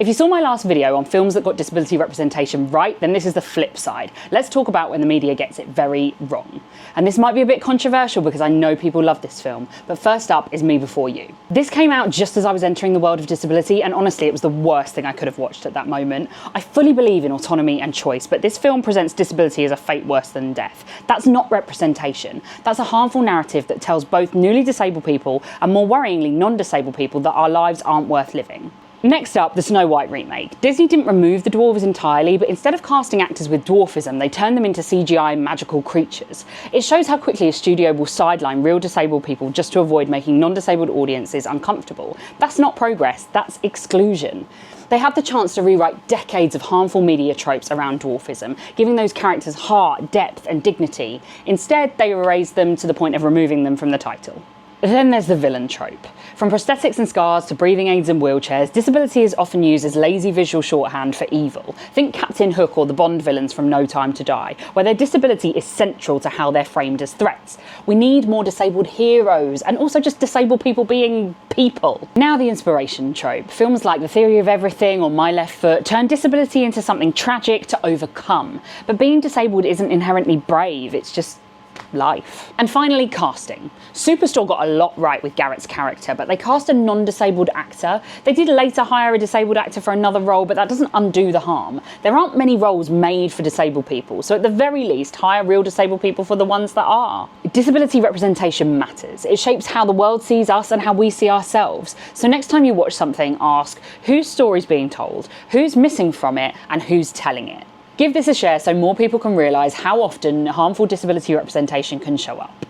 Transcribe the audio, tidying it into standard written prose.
If you saw my last video on films that got disability representation right, then this is the flip side. Let's talk about when the media gets it very wrong. And this might be a bit controversial because I know people love this film, but first up is Me Before You. This came out just as I was entering the world of disability, and honestly it was the worst thing I could have watched at that moment. I fully believe in autonomy and choice, but this film presents disability as a fate worse than death. That's not representation. That's a harmful narrative that tells both newly disabled people and, more worryingly, non-disabled people that our lives aren't worth living. Next up, the Snow White remake. Disney didn't remove the dwarves entirely, but instead of casting actors with dwarfism, they turned them into CGI magical creatures. It shows how quickly a studio will sideline real disabled people just to avoid making non-disabled audiences uncomfortable. That's not progress, that's exclusion. They had the chance to rewrite decades of harmful media tropes around dwarfism, giving those characters heart, depth, and dignity. Instead, they erased them to the point of removing them from the title. Then there's the villain trope. From prosthetics and scars to breathing aids and wheelchairs, disability is often used as lazy visual shorthand for evil. Think Captain Hook or the Bond villains from No Time to Die, where their disability is central to how they're framed as threats. We need more disabled heroes, and also just disabled people being people. Now the inspiration trope. Films like The Theory of Everything or My Left Foot turn disability into something tragic to overcome. But being disabled isn't inherently brave, it's just life. And finally, casting. Superstore got a lot right with Garrett's character, but they cast a non-disabled actor. They did later hire a disabled actor for another role, but that doesn't undo the harm. There aren't many roles made for disabled people, so at the very least, hire real disabled people for the ones that are. Disability representation matters. It shapes how the world sees us and how we see ourselves. So next time you watch something, ask whose story's being told, who's missing from it, and who's telling it. Give this a share so more people can realise how often harmful disability representation can show up.